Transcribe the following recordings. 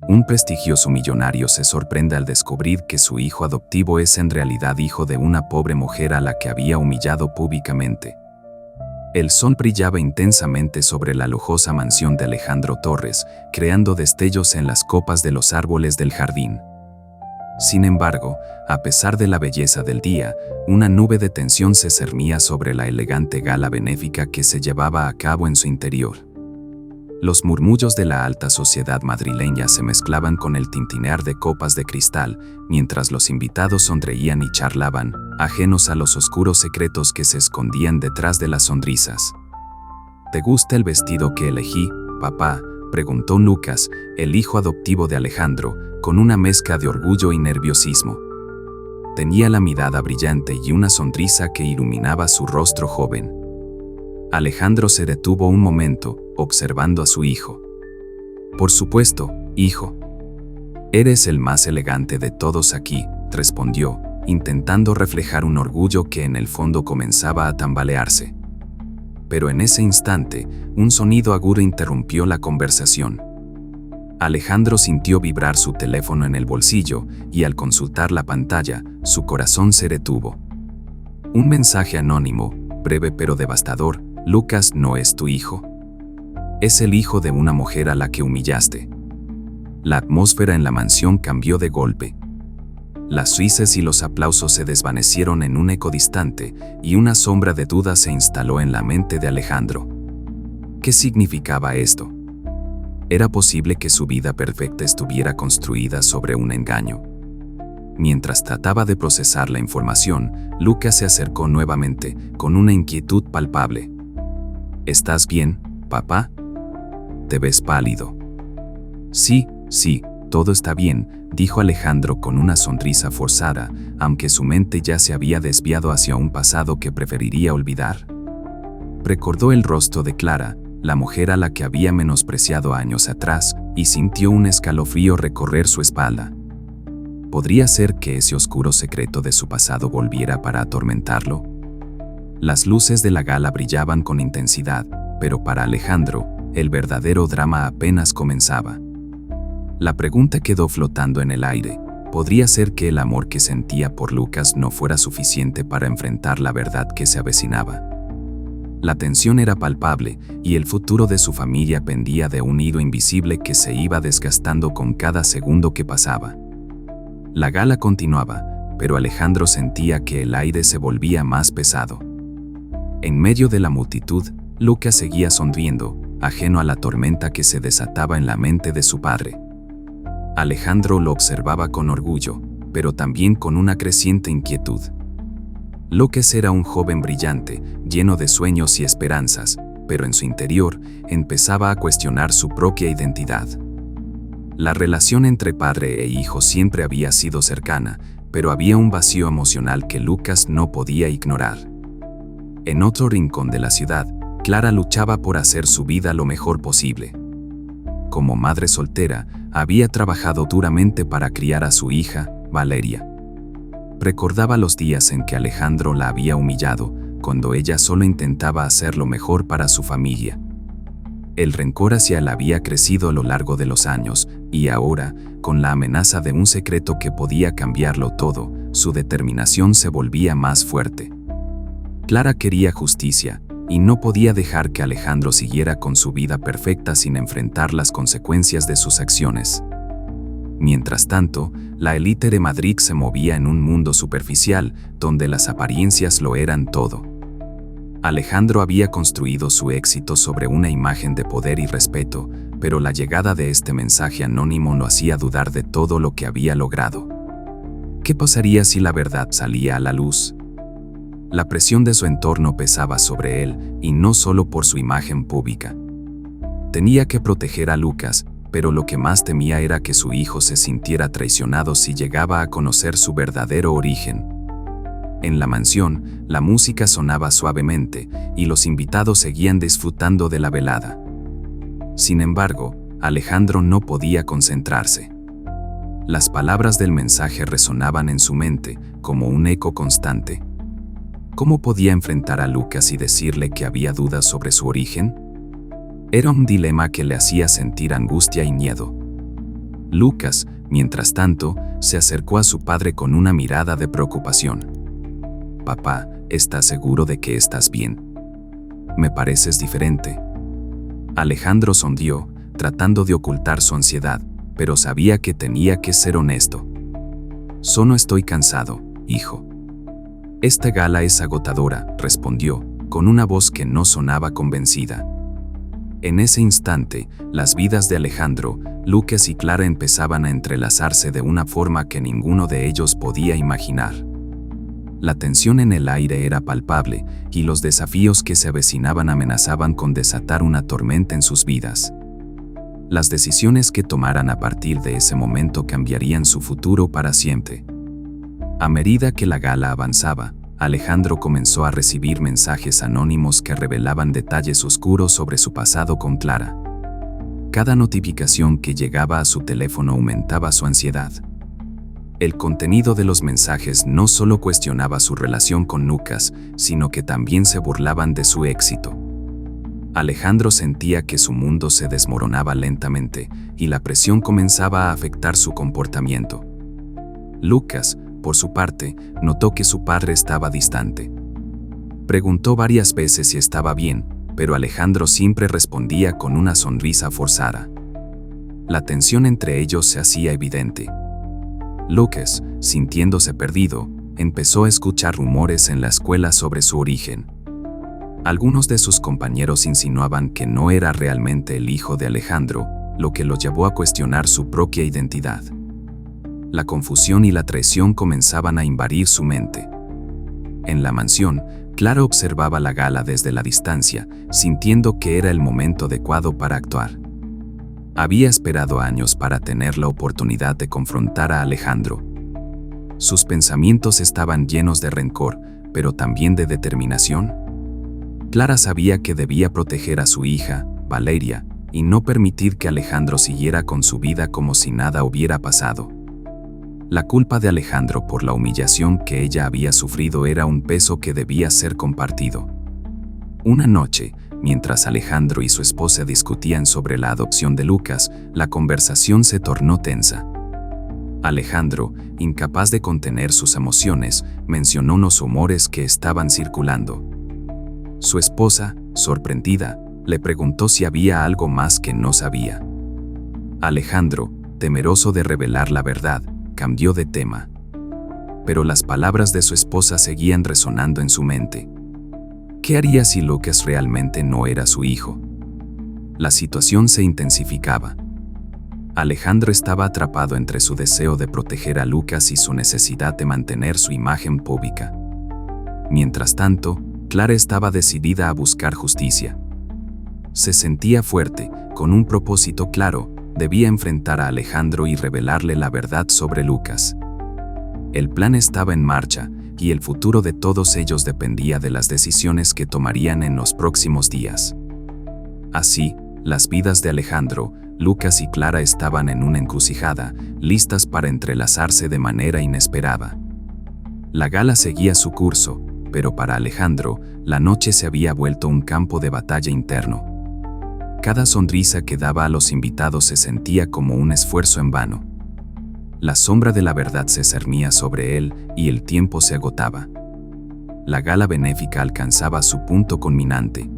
Un prestigioso millonario se sorprende al descubrir que su hijo adoptivo es en realidad hijo de una pobre mujer a la que había humillado públicamente. El sol brillaba intensamente sobre la lujosa mansión de Alejandro Torres, creando destellos en las copas de los árboles del jardín. Sin embargo, a pesar de la belleza del día, una nube de tensión se cernía sobre la elegante gala benéfica que se llevaba a cabo en su interior. Los murmullos de la alta sociedad madrileña se mezclaban con el tintinear de copas de cristal, mientras los invitados sonreían y charlaban, ajenos a los oscuros secretos que se escondían detrás de las sonrisas. ¿Te gusta el vestido que elegí, papá?, preguntó Lucas, el hijo adoptivo de Alejandro, con una mezcla de orgullo y nerviosismo. Tenía la mirada brillante y una sonrisa que iluminaba su rostro joven. Alejandro se detuvo un momento, observando a su hijo. «Por supuesto, hijo. Eres el más elegante de todos aquí», respondió, intentando reflejar un orgullo que en el fondo comenzaba a tambalearse. Pero en ese instante, un sonido agudo interrumpió la conversación. Alejandro sintió vibrar su teléfono en el bolsillo y al consultar la pantalla, su corazón se detuvo. Un mensaje anónimo, breve pero devastador: «Lucas no es tu hijo. Es el hijo de una mujer a la que humillaste». La atmósfera en la mansión cambió de golpe. Las risas y los aplausos se desvanecieron en un eco distante y una sombra de duda se instaló en la mente de Alejandro. ¿Qué significaba esto? ¿Era posible que su vida perfecta estuviera construida sobre un engaño? Mientras trataba de procesar la información, Lucas se acercó nuevamente, con una inquietud palpable. «¿Estás bien, papá? Te ves pálido». Sí, todo está bien», dijo Alejandro con una sonrisa forzada, aunque su mente ya se había desviado hacia un pasado que preferiría olvidar. Recordó el rostro de Clara, la mujer a la que había menospreciado años atrás, y sintió un escalofrío recorrer su espalda. ¿Podría ser que ese oscuro secreto de su pasado volviera para atormentarlo? Las luces de la gala brillaban con intensidad, pero para Alejandro, el verdadero drama apenas comenzaba. La pregunta quedó flotando en el aire: ¿podría ser que el amor que sentía por Lucas no fuera suficiente para enfrentar la verdad que se avecinaba? La tensión era palpable, y el futuro de su familia pendía de un hilo invisible que se iba desgastando con cada segundo que pasaba. La gala continuaba, pero Alejandro sentía que el aire se volvía más pesado. En medio de la multitud, Lucas seguía sonriendo, ajeno a la tormenta que se desataba en la mente de su padre. Alejandro lo observaba con orgullo, pero también con una creciente inquietud. Lucas era un joven brillante, lleno de sueños y esperanzas, pero en su interior empezaba a cuestionar su propia identidad. La relación entre padre e hijo siempre había sido cercana, pero había un vacío emocional que Lucas no podía ignorar. En otro rincón de la ciudad, Clara luchaba por hacer su vida lo mejor posible. Como madre soltera, había trabajado duramente para criar a su hija, Valeria. Recordaba los días en que Alejandro la había humillado, cuando ella solo intentaba hacer lo mejor para su familia. El rencor hacia él había crecido a lo largo de los años, y ahora, con la amenaza de un secreto que podía cambiarlo todo, su determinación se volvía más fuerte. Clara quería justicia, y no podía dejar que Alejandro siguiera con su vida perfecta sin enfrentar las consecuencias de sus acciones. Mientras tanto, la élite de Madrid se movía en un mundo superficial, donde las apariencias lo eran todo. Alejandro había construido su éxito sobre una imagen de poder y respeto, pero la llegada de este mensaje anónimo lo hacía dudar de todo lo que había logrado. ¿Qué pasaría si la verdad salía a la luz? La presión de su entorno pesaba sobre él, y no solo por su imagen pública. Tenía que proteger a Lucas, pero lo que más temía era que su hijo se sintiera traicionado si llegaba a conocer su verdadero origen. En la mansión, la música sonaba suavemente, y los invitados seguían disfrutando de la velada. Sin embargo, Alejandro no podía concentrarse. Las palabras del mensaje resonaban en su mente, como un eco constante. ¿Cómo podía enfrentar a Lucas y decirle que había dudas sobre su origen? Era un dilema que le hacía sentir angustia y miedo. Lucas, mientras tanto, se acercó a su padre con una mirada de preocupación. «Papá, ¿estás seguro de que estás bien? Me pareces diferente». Alejandro sonrió, tratando de ocultar su ansiedad, pero sabía que tenía que ser honesto. «Solo estoy cansado, hijo». «Esta gala es agotadora», respondió, con una voz que no sonaba convencida. En ese instante, las vidas de Alejandro, Lucas y Clara empezaban a entrelazarse de una forma que ninguno de ellos podía imaginar. La tensión en el aire era palpable, y los desafíos que se avecinaban amenazaban con desatar una tormenta en sus vidas. Las decisiones que tomaran a partir de ese momento cambiarían su futuro para siempre. A medida que la gala avanzaba, Alejandro comenzó a recibir mensajes anónimos que revelaban detalles oscuros sobre su pasado con Clara. Cada notificación que llegaba a su teléfono aumentaba su ansiedad. El contenido de los mensajes no solo cuestionaba su relación con Lucas, sino que también se burlaban de su éxito. Alejandro sentía que su mundo se desmoronaba lentamente, y la presión comenzaba a afectar su comportamiento. Lucas, por su parte, notó que su padre estaba distante. Preguntó varias veces si estaba bien, pero Alejandro siempre respondía con una sonrisa forzada. La tensión entre ellos se hacía evidente. Lucas, sintiéndose perdido, empezó a escuchar rumores en la escuela sobre su origen. Algunos de sus compañeros insinuaban que no era realmente el hijo de Alejandro, lo que lo llevó a cuestionar su propia identidad. La confusión y la traición comenzaban a invadir su mente. En la mansión, Clara observaba la gala desde la distancia, sintiendo que era el momento adecuado para actuar. Había esperado años para tener la oportunidad de confrontar a Alejandro. Sus pensamientos estaban llenos de rencor, pero también de determinación. Clara sabía que debía proteger a su hija, Valeria, y no permitir que Alejandro siguiera con su vida como si nada hubiera pasado. La culpa de Alejandro por la humillación que ella había sufrido era un peso que debía ser compartido. Una noche, mientras Alejandro y su esposa discutían sobre la adopción de Lucas, la conversación se tornó tensa. Alejandro, incapaz de contener sus emociones, mencionó unos rumores que estaban circulando. Su esposa, sorprendida, le preguntó si había algo más que no sabía. Alejandro, temeroso de revelar la verdad, cambió de tema. Pero las palabras de su esposa seguían resonando en su mente. ¿Qué haría si Lucas realmente no era su hijo? La situación se intensificaba. Alejandro estaba atrapado entre su deseo de proteger a Lucas y su necesidad de mantener su imagen pública. Mientras tanto, Clara estaba decidida a buscar justicia. Se sentía fuerte, con un propósito claro: debía enfrentar a Alejandro y revelarle la verdad sobre Lucas. El plan estaba en marcha, y el futuro de todos ellos dependía de las decisiones que tomarían en los próximos días. Así, las vidas de Alejandro, Lucas y Clara estaban en una encrucijada, listas para entrelazarse de manera inesperada. La gala seguía su curso, pero para Alejandro, la noche se había vuelto un campo de batalla interno. Cada sonrisa que daba a los invitados se sentía como un esfuerzo en vano. La sombra de la verdad se cernía sobre él y el tiempo se agotaba. La gala benéfica alcanzaba su punto culminante.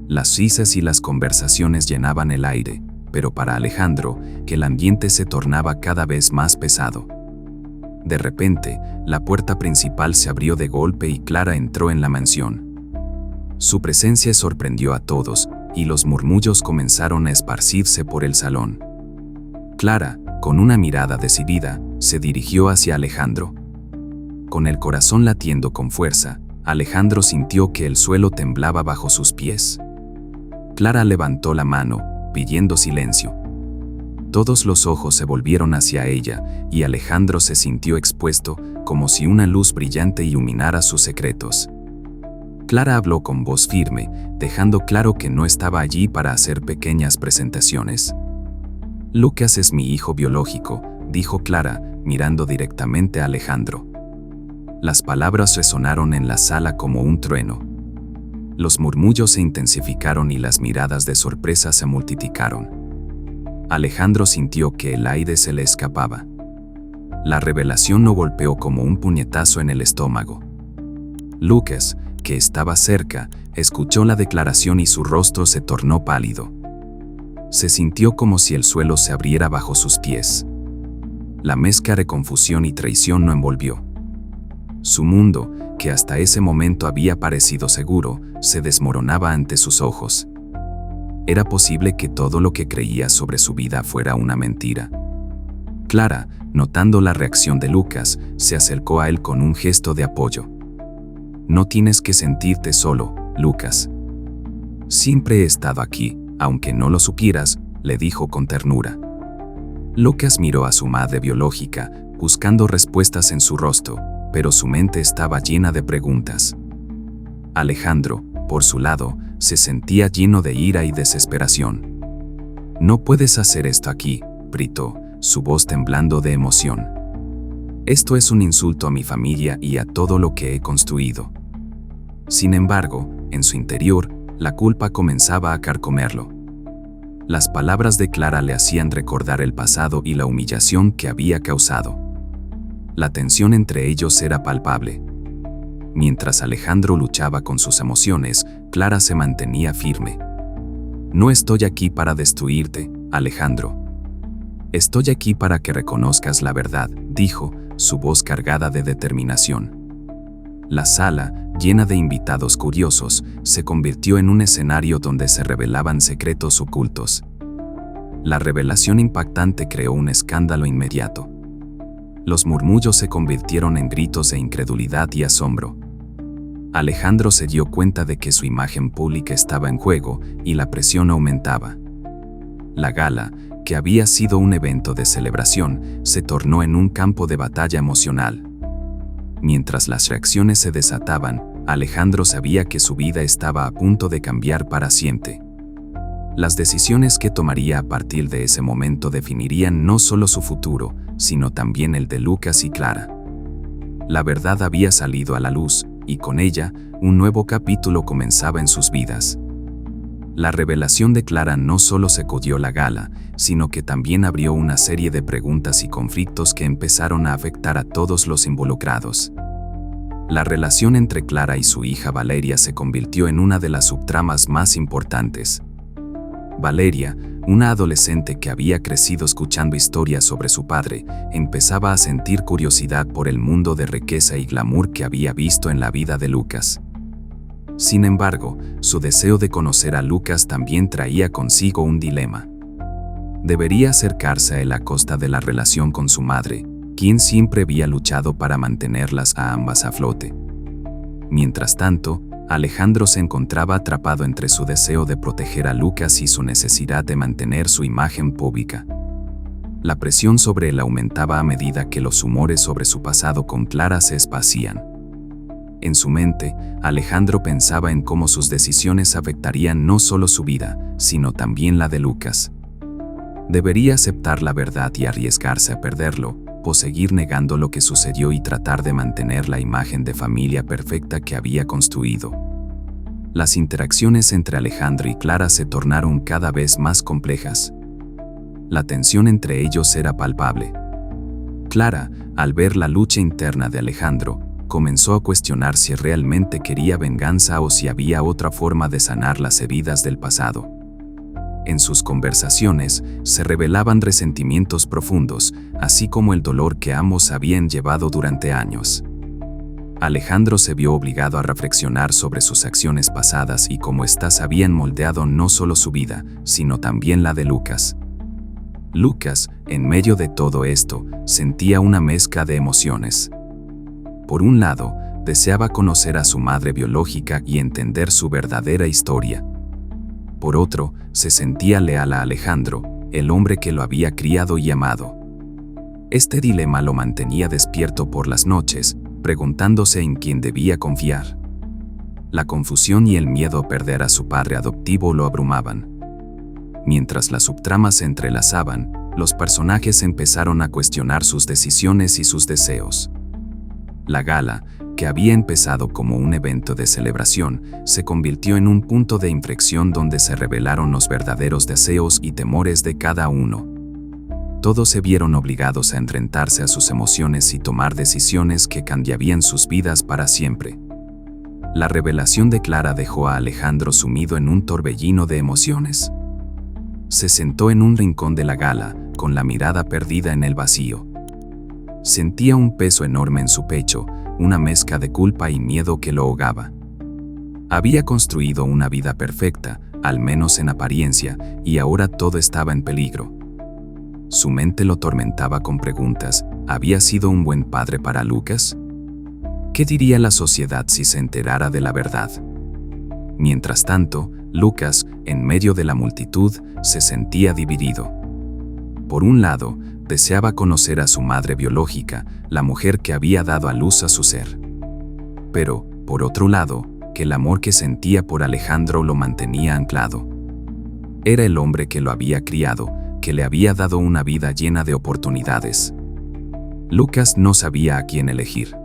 Las risas y las conversaciones llenaban el aire, pero para Alejandro, que el ambiente se tornaba cada vez más pesado. De repente, la puerta principal se abrió de golpe y Clara entró en la mansión. Su presencia sorprendió a todos, y los murmullos comenzaron a esparcirse por el salón. Clara, con una mirada decidida, se dirigió hacia Alejandro. Con el corazón latiendo con fuerza, Alejandro sintió que el suelo temblaba bajo sus pies. Clara levantó la mano, pidiendo silencio. Todos los ojos se volvieron hacia ella, y Alejandro se sintió expuesto, como si una luz brillante iluminara sus secretos. Clara habló con voz firme, dejando claro que no estaba allí para hacer pequeñas presentaciones. «Lucas es mi hijo biológico», dijo Clara, mirando directamente a Alejandro. Las palabras resonaron en la sala como un trueno. Los murmullos se intensificaron y las miradas de sorpresa se multiplicaron. Alejandro sintió que el aire se le escapaba. La revelación lo golpeó como un puñetazo en el estómago. Lucas, que estaba cerca, escuchó la declaración y su rostro se tornó pálido. Se sintió como si el suelo se abriera bajo sus pies. La mezcla de confusión y traición lo envolvió. Su mundo, que hasta ese momento había parecido seguro, se desmoronaba ante sus ojos. Era posible que todo lo que creía sobre su vida fuera una mentira. Clara, notando la reacción de Lucas, se acercó a él con un gesto de apoyo. No tienes que sentirte solo, Lucas. Siempre he estado aquí, aunque no lo supieras, le dijo con ternura. Lucas miró a su madre biológica, buscando respuestas en su rostro, pero su mente estaba llena de preguntas. Alejandro, por su lado, se sentía lleno de ira y desesperación. No puedes hacer esto aquí, gritó, su voz temblando de emoción. Esto es un insulto a mi familia y a todo lo que he construido. Sin embargo, en su interior, la culpa comenzaba a carcomerlo. Las palabras de Clara le hacían recordar el pasado y la humillación que había causado. La tensión entre ellos era palpable. Mientras Alejandro luchaba con sus emociones, Clara se mantenía firme. No estoy aquí para destruirte, Alejandro. Estoy aquí para que reconozcas la verdad, dijo, su voz cargada de determinación. La sala, llena de invitados curiosos, se convirtió en un escenario donde se revelaban secretos ocultos. La revelación impactante creó un escándalo inmediato. Los murmullos se convirtieron en gritos de incredulidad y asombro. Alejandro se dio cuenta de que su imagen pública estaba en juego y la presión aumentaba. La gala, que había sido un evento de celebración, se tornó en un campo de batalla emocional. Mientras las reacciones se desataban, Alejandro sabía que su vida estaba a punto de cambiar para siempre. Las decisiones que tomaría a partir de ese momento definirían no solo su futuro, sino también el de Lucas y Clara. La verdad había salido a la luz, y con ella, un nuevo capítulo comenzaba en sus vidas. La revelación de Clara no solo sacudió la gala, sino que también abrió una serie de preguntas y conflictos que empezaron a afectar a todos los involucrados. La relación entre Clara y su hija Valeria se convirtió en una de las subtramas más importantes. Valeria, una adolescente que había crecido escuchando historias sobre su padre, empezaba a sentir curiosidad por el mundo de riqueza y glamour que había visto en la vida de Lucas. Sin embargo, su deseo de conocer a Lucas también traía consigo un dilema. ¿Debería acercarse a él a costa de la relación con su madre, quien siempre había luchado para mantenerlas a ambas a flote? Mientras tanto, Alejandro se encontraba atrapado entre su deseo de proteger a Lucas y su necesidad de mantener su imagen pública. La presión sobre él aumentaba a medida que los rumores sobre su pasado con Clara se esparcían. En su mente, Alejandro pensaba en cómo sus decisiones afectarían no solo su vida, sino también la de Lucas. ¿Debería aceptar la verdad y arriesgarse a perderlo, o seguir negando lo que sucedió y tratar de mantener la imagen de familia perfecta que había construido? Las interacciones entre Alejandro y Clara se tornaron cada vez más complejas. La tensión entre ellos era palpable. Clara, al ver la lucha interna de Alejandro, comenzó a cuestionar si realmente quería venganza o si había otra forma de sanar las heridas del pasado. En sus conversaciones se revelaban resentimientos profundos, así como el dolor que ambos habían llevado durante años. Alejandro se vio obligado a reflexionar sobre sus acciones pasadas y cómo éstas habían moldeado no solo su vida, sino también la de Lucas. Lucas, en medio de todo esto, sentía una mezcla de emociones. Por un lado, deseaba conocer a su madre biológica y entender su verdadera historia. Por otro, se sentía leal a Alejandro, el hombre que lo había criado y amado. Este dilema lo mantenía despierto por las noches, preguntándose en quién debía confiar. La confusión y el miedo a perder a su padre adoptivo lo abrumaban. Mientras las subtramas se entrelazaban, los personajes empezaron a cuestionar sus decisiones y sus deseos. La gala, que había empezado como un evento de celebración, se convirtió en un punto de inflexión donde se revelaron los verdaderos deseos y temores de cada uno. Todos se vieron obligados a enfrentarse a sus emociones y tomar decisiones que cambiarían sus vidas para siempre. La revelación de Clara dejó a Alejandro sumido en un torbellino de emociones. Se sentó en un rincón de la gala, con la mirada perdida en el vacío. Sentía un peso enorme en su pecho, una mezcla de culpa y miedo que lo ahogaba. Había construido una vida perfecta, al menos en apariencia, y ahora todo estaba en peligro. Su mente lo atormentaba con preguntas. ¿Había sido un buen padre para Lucas? ¿Qué diría la sociedad si se enterara de la verdad? Mientras tanto, Lucas, en medio de la multitud, se sentía dividido. Por un lado, deseaba conocer a su madre biológica, la mujer que había dado a luz a su ser. Pero, por otro lado, que el amor que sentía por Alejandro lo mantenía anclado. Era el hombre que lo había criado, que le había dado una vida llena de oportunidades. Lucas no sabía a quién elegir.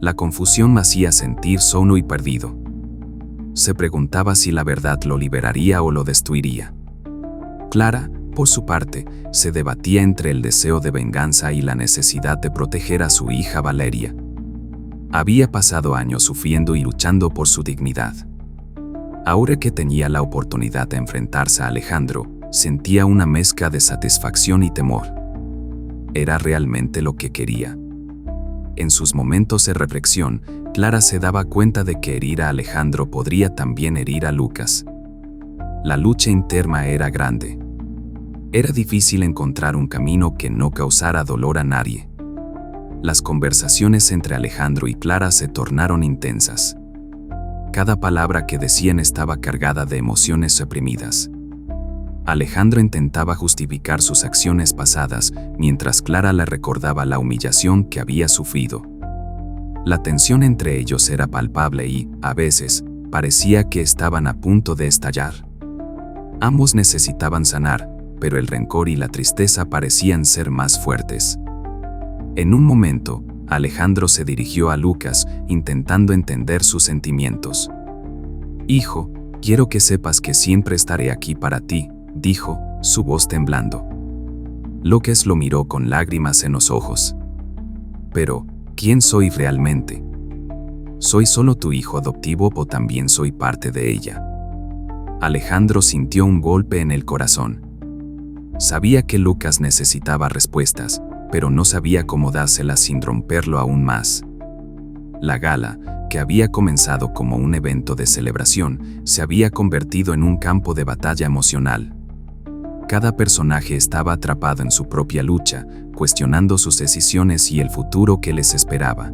La confusión me hacía sentir solo y perdido. Se preguntaba si la verdad lo liberaría o lo destruiría. Clara, por su parte, se debatía entre el deseo de venganza y la necesidad de proteger a su hija Valeria. Había pasado años sufriendo y luchando por su dignidad. Ahora que tenía la oportunidad de enfrentarse a Alejandro, sentía una mezcla de satisfacción y temor. ¿Era realmente lo que quería? En sus momentos de reflexión, Clara se daba cuenta de que herir a Alejandro podría también herir a Lucas. La lucha interna era grande. Era difícil encontrar un camino que no causara dolor a nadie. Las conversaciones entre Alejandro y Clara se tornaron intensas. Cada palabra que decían estaba cargada de emociones reprimidas. Alejandro intentaba justificar sus acciones pasadas, mientras Clara le recordaba la humillación que había sufrido. La tensión entre ellos era palpable y, a veces, parecía que estaban a punto de estallar. Ambos necesitaban sanar, pero el rencor y la tristeza parecían ser más fuertes. En un momento, Alejandro se dirigió a Lucas, intentando entender sus sentimientos. «Hijo, quiero que sepas que siempre estaré aquí para ti», dijo, su voz temblando. Lucas lo miró con lágrimas en los ojos. «Pero, ¿quién soy realmente? ¿Soy solo tu hijo adoptivo o también soy parte de ella?» Alejandro sintió un golpe en el corazón. Sabía que Lucas necesitaba respuestas, pero no sabía cómo dárselas sin romperlo aún más. La gala, que había comenzado como un evento de celebración, se había convertido en un campo de batalla emocional. Cada personaje estaba atrapado en su propia lucha, cuestionando sus decisiones y el futuro que les esperaba.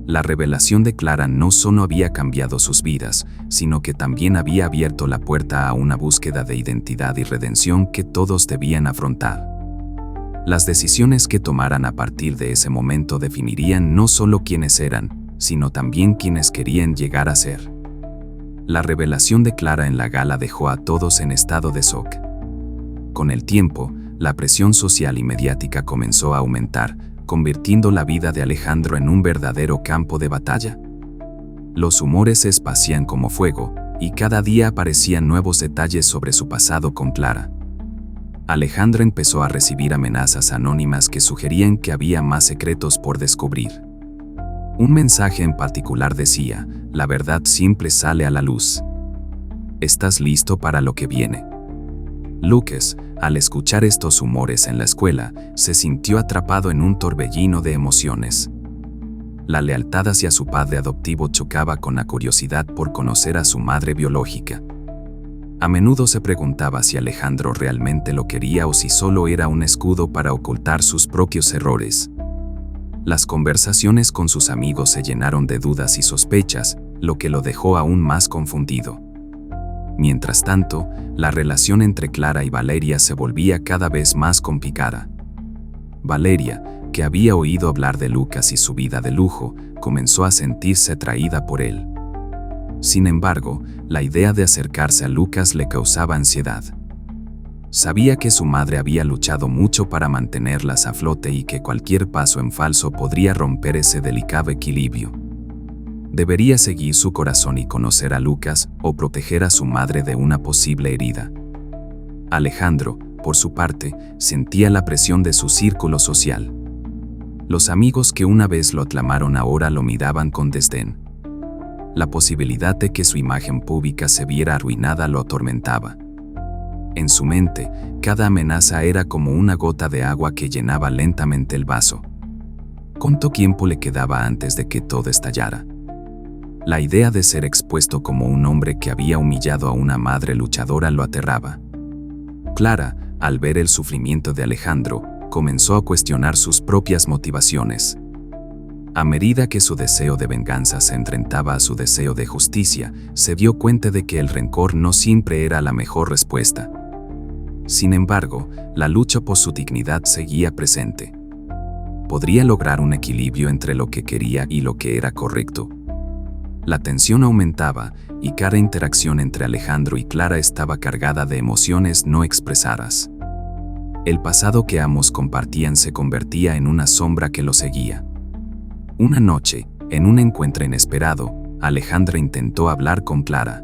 La revelación de Clara no solo había cambiado sus vidas, sino que también había abierto la puerta a una búsqueda de identidad y redención que todos debían afrontar. Las decisiones que tomaran a partir de ese momento definirían no solo quiénes eran, sino también quiénes querían llegar a ser. La revelación de Clara en la gala dejó a todos en estado de shock. Con el tiempo, la presión social y mediática comenzó a aumentar, convirtiendo la vida de Alejandro en un verdadero campo de batalla. Los rumores se esparcían como fuego, y cada día aparecían nuevos detalles sobre su pasado con Clara. Alejandro empezó a recibir amenazas anónimas que sugerían que había más secretos por descubrir. Un mensaje en particular decía: «La verdad siempre sale a la luz. ¿Estás listo para lo que viene?». Lucas, al escuchar estos rumores en la escuela, se sintió atrapado en un torbellino de emociones. La lealtad hacia su padre adoptivo chocaba con la curiosidad por conocer a su madre biológica. A menudo se preguntaba si Alejandro realmente lo quería o si solo era un escudo para ocultar sus propios errores. Las conversaciones con sus amigos se llenaron de dudas y sospechas, lo que lo dejó aún más confundido. Mientras tanto, la relación entre Clara y Valeria se volvía cada vez más complicada. Valeria, que había oído hablar de Lucas y su vida de lujo, comenzó a sentirse atraída por él. Sin embargo, la idea de acercarse a Lucas le causaba ansiedad. Sabía que su madre había luchado mucho para mantenerlas a flote y que cualquier paso en falso podría romper ese delicado equilibrio. Debería seguir su corazón y conocer a Lucas o proteger a su madre de una posible herida. Alejandro, por su parte, sentía la presión de su círculo social. Los amigos que una vez lo aclamaron ahora lo miraban con desdén. La posibilidad de que su imagen pública se viera arruinada lo atormentaba. En su mente, cada amenaza era como una gota de agua que llenaba lentamente el vaso. ¿Cuánto tiempo le quedaba antes de que todo estallara? La idea de ser expuesto como un hombre que había humillado a una madre luchadora lo aterraba. Clara, al ver el sufrimiento de Alejandro, comenzó a cuestionar sus propias motivaciones. A medida que su deseo de venganza se enfrentaba a su deseo de justicia, se dio cuenta de que el rencor no siempre era la mejor respuesta. Sin embargo, la lucha por su dignidad seguía presente. ¿Podría lograr un equilibrio entre lo que quería y lo que era correcto? La tensión aumentaba y cada interacción entre Alejandro y Clara estaba cargada de emociones no expresadas. El pasado que ambos compartían se convertía en una sombra que lo seguía. Una noche, en un encuentro inesperado, Alejandro intentó hablar con Clara.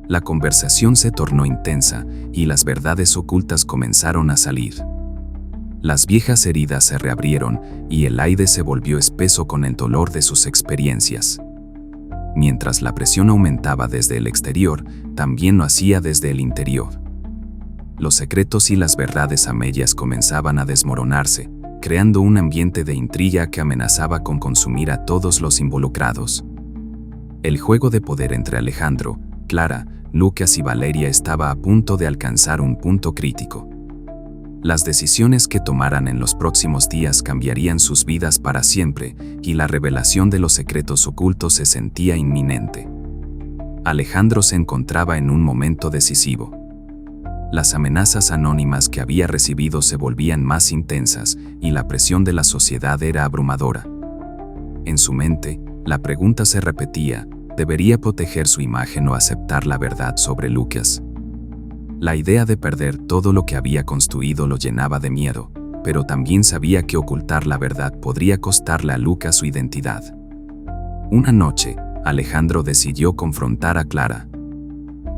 La conversación se tornó intensa y las verdades ocultas comenzaron a salir. Las viejas heridas se reabrieron y el aire se volvió espeso con el dolor de sus experiencias. Mientras la presión aumentaba desde el exterior, también lo hacía desde el interior. Los secretos y las verdades a medias comenzaban a desmoronarse, creando un ambiente de intriga que amenazaba con consumir a todos los involucrados. El juego de poder entre Alejandro, Clara, Lucas y Valeria estaba a punto de alcanzar un punto crítico. Las decisiones que tomaran en los próximos días cambiarían sus vidas para siempre, y la revelación de los secretos ocultos se sentía inminente. Alejandro se encontraba en un momento decisivo. Las amenazas anónimas que había recibido se volvían más intensas, y la presión de la sociedad era abrumadora. En su mente, la pregunta se repetía: ¿debería proteger su imagen o aceptar la verdad sobre Lucas? La idea de perder todo lo que había construido lo llenaba de miedo, pero también sabía que ocultar la verdad podría costarle a Lucas su identidad. Una noche, Alejandro decidió confrontar a Clara.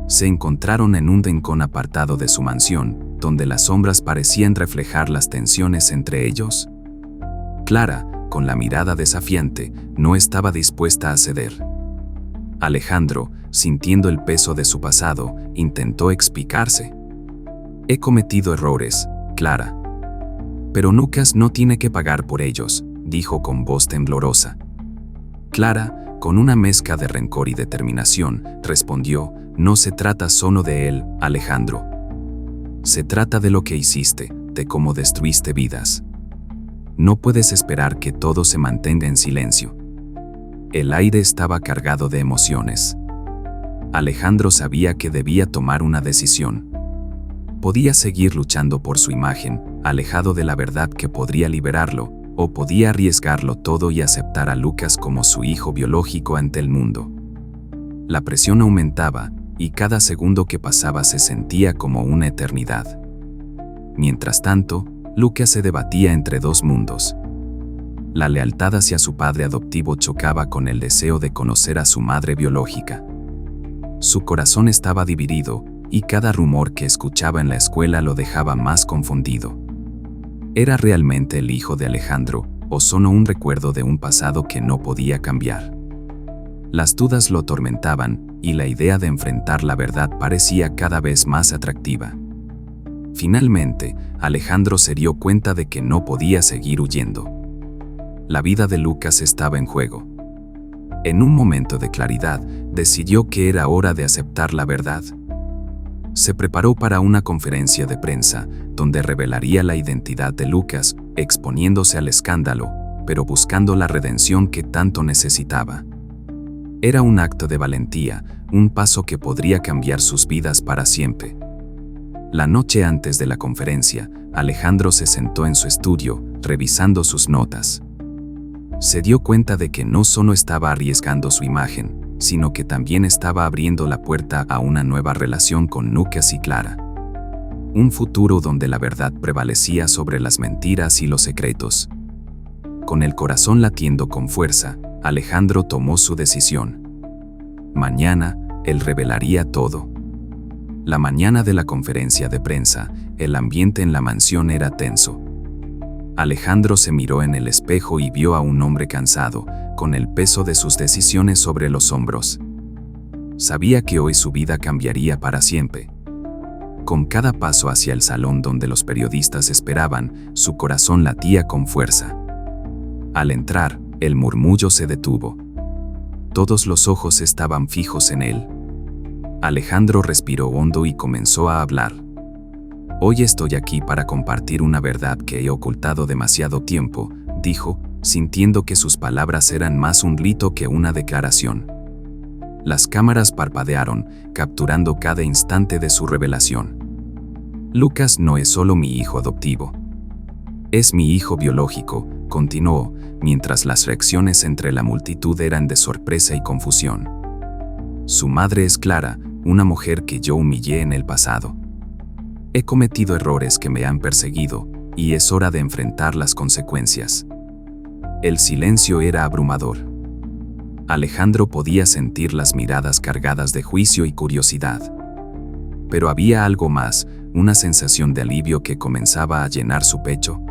Se encontraron en un rincón apartado de su mansión, donde las sombras parecían reflejar las tensiones entre ellos. Clara, con la mirada desafiante, no estaba dispuesta a ceder. Alejandro, sintiendo el peso de su pasado, intentó explicarse. «He cometido errores, Clara. Pero Lucas no tiene que pagar por ellos», dijo con voz temblorosa. Clara, con una mezcla de rencor y determinación, respondió: «No se trata solo de él, Alejandro. Se trata de lo que hiciste, de cómo destruiste vidas. No puedes esperar que todo se mantenga en silencio». El aire estaba cargado de emociones. Alejandro sabía que debía tomar una decisión. Podía seguir luchando por su imagen, alejado de la verdad que podría liberarlo, o podía arriesgarlo todo y aceptar a Lucas como su hijo biológico ante el mundo. La presión aumentaba, y cada segundo que pasaba se sentía como una eternidad. Mientras tanto, Lucas se debatía entre dos mundos. La lealtad hacia su padre adoptivo chocaba con el deseo de conocer a su madre biológica. Su corazón estaba dividido, y cada rumor que escuchaba en la escuela lo dejaba más confundido. ¿Era realmente el hijo de Alejandro, o solo un recuerdo de un pasado que no podía cambiar? Las dudas lo atormentaban, y la idea de enfrentar la verdad parecía cada vez más atractiva. Finalmente, Alejandro se dio cuenta de que no podía seguir huyendo. La vida de Lucas estaba en juego. En un momento de claridad, decidió que era hora de aceptar la verdad. Se preparó para una conferencia de prensa, donde revelaría la identidad de Lucas, exponiéndose al escándalo, pero buscando la redención que tanto necesitaba. Era un acto de valentía, un paso que podría cambiar sus vidas para siempre. La noche antes de la conferencia, Alejandro se sentó en su estudio, revisando sus notas. Se dio cuenta de que no solo estaba arriesgando su imagen, sino que también estaba abriendo la puerta a una nueva relación con Lucas y Clara. Un futuro donde la verdad prevalecía sobre las mentiras y los secretos. Con el corazón latiendo con fuerza, Alejandro tomó su decisión. Mañana, él revelaría todo. La mañana de la conferencia de prensa, el ambiente en la mansión era tenso. Alejandro se miró en el espejo y vio a un hombre cansado, con el peso de sus decisiones sobre los hombros. Sabía que hoy su vida cambiaría para siempre. Con cada paso hacia el salón donde los periodistas esperaban, su corazón latía con fuerza. Al entrar, el murmullo se detuvo. Todos los ojos estaban fijos en él. Alejandro respiró hondo y comenzó a hablar. «Hoy estoy aquí para compartir una verdad que he ocultado demasiado tiempo», dijo, sintiendo que sus palabras eran más un grito que una declaración. Las cámaras parpadearon, capturando cada instante de su revelación. «Lucas no es solo mi hijo adoptivo. Es mi hijo biológico», continuó, mientras las reacciones entre la multitud eran de sorpresa y confusión. «Su madre es Clara, una mujer que yo humillé en el pasado. He cometido errores que me han perseguido, y es hora de enfrentar las consecuencias». El silencio era abrumador. Alejandro podía sentir las miradas cargadas de juicio y curiosidad. Pero había algo más, una sensación de alivio que comenzaba a llenar su pecho.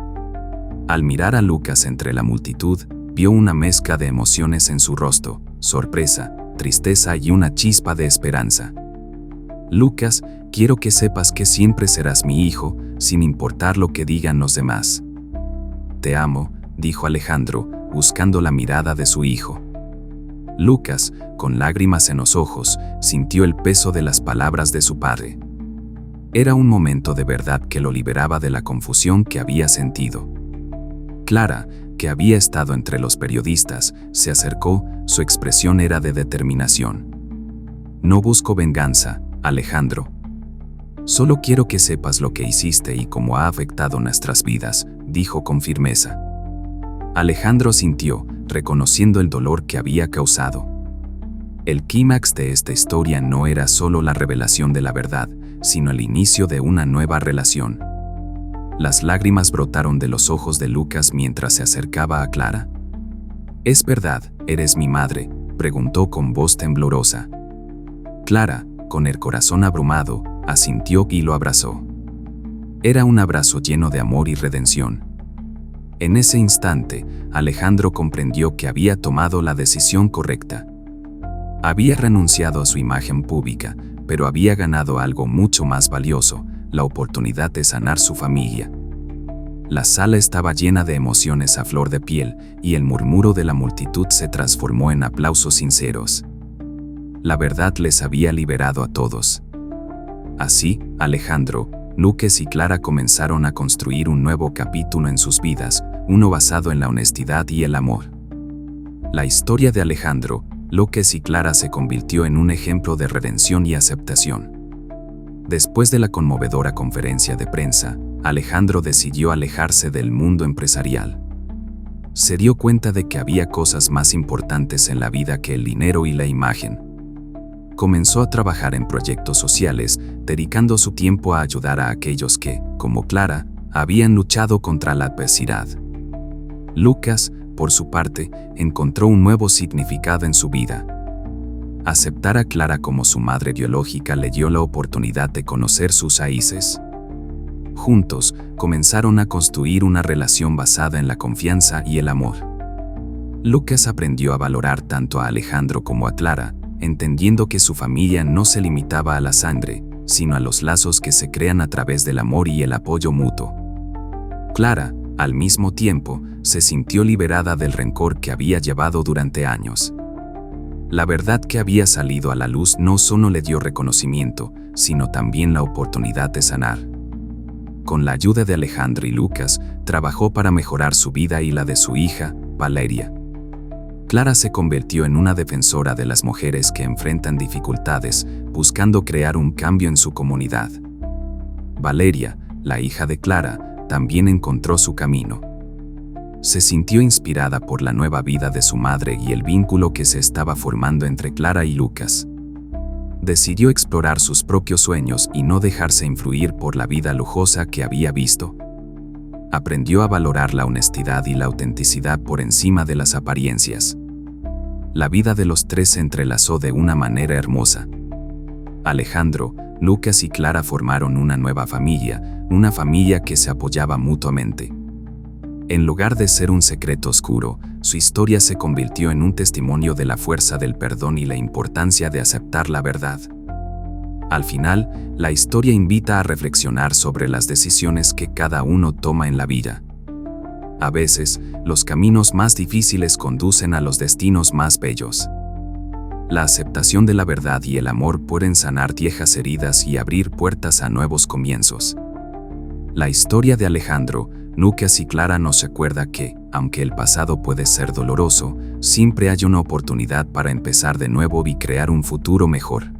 Al mirar a Lucas entre la multitud, vio una mezcla de emociones en su rostro: sorpresa, tristeza y una chispa de esperanza. «Lucas, quiero que sepas que siempre serás mi hijo, sin importar lo que digan los demás». «Te amo», dijo Alejandro, buscando la mirada de su hijo. Lucas, con lágrimas en los ojos, sintió el peso de las palabras de su padre. Era un momento de verdad que lo liberaba de la confusión que había sentido. Clara, que había estado entre los periodistas, se acercó, su expresión era de determinación. «No busco venganza, Alejandro. Solo quiero que sepas lo que hiciste y cómo ha afectado nuestras vidas», dijo con firmeza. Alejandro sintió, reconociendo el dolor que había causado. El clímax de esta historia no era solo la revelación de la verdad, sino el inicio de una nueva relación. Las lágrimas brotaron de los ojos de Lucas mientras se acercaba a Clara. «¿Es verdad, eres mi madre?», preguntó con voz temblorosa. Clara, con el corazón abrumado, asintió y lo abrazó. Era un abrazo lleno de amor y redención. En ese instante, Alejandro comprendió que había tomado la decisión correcta. Había renunciado a su imagen pública, pero había ganado algo mucho más valioso: la oportunidad de sanar su familia. La sala estaba llena de emociones a flor de piel, y el murmuro de la multitud se transformó en aplausos sinceros. La verdad les había liberado a todos. Así, Alejandro, Lucas y Clara comenzaron a construir un nuevo capítulo en sus vidas, uno basado en la honestidad y el amor. La historia de Alejandro, Lucas y Clara se convirtió en un ejemplo de redención y aceptación. Después de la conmovedora conferencia de prensa, Alejandro decidió alejarse del mundo empresarial. Se dio cuenta de que había cosas más importantes en la vida que el dinero y la imagen. Comenzó a trabajar en proyectos sociales, dedicando su tiempo a ayudar a aquellos que, como Clara, habían luchado contra la adversidad. Lucas, por su parte, encontró un nuevo significado en su vida. Aceptar a Clara como su madre biológica le dio la oportunidad de conocer sus raíces. Juntos, comenzaron a construir una relación basada en la confianza y el amor. Lucas aprendió a valorar tanto a Alejandro como a Clara, entendiendo que su familia no se limitaba a la sangre, sino a los lazos que se crean a través del amor y el apoyo mutuo. Clara, al mismo tiempo, se sintió liberada del rencor que había llevado durante años. La verdad que había salido a la luz no solo le dio reconocimiento, sino también la oportunidad de sanar. Con la ayuda de Alejandro y Lucas, trabajó para mejorar su vida y la de su hija, Valeria. Clara se convirtió en una defensora de las mujeres que enfrentan dificultades, buscando crear un cambio en su comunidad. Valeria, la hija de Clara, también encontró su camino. Se sintió inspirada por la nueva vida de su madre y el vínculo que se estaba formando entre Clara y Lucas. Decidió explorar sus propios sueños y no dejarse influir por la vida lujosa que había visto. Aprendió a valorar la honestidad y la autenticidad por encima de las apariencias. La vida de los tres se entrelazó de una manera hermosa. Alejandro, Lucas y Clara formaron una nueva familia, una familia que se apoyaba mutuamente. En lugar de ser un secreto oscuro, su historia se convirtió en un testimonio de la fuerza del perdón y la importancia de aceptar la verdad. Al final, la historia invita a reflexionar sobre las decisiones que cada uno toma en la vida. A veces, los caminos más difíciles conducen a los destinos más bellos. La aceptación de la verdad y el amor pueden sanar viejas heridas y abrir puertas a nuevos comienzos. La historia de Alejandro, Lucas y Clara nos recuerda que, aunque el pasado puede ser doloroso, siempre hay una oportunidad para empezar de nuevo y crear un futuro mejor.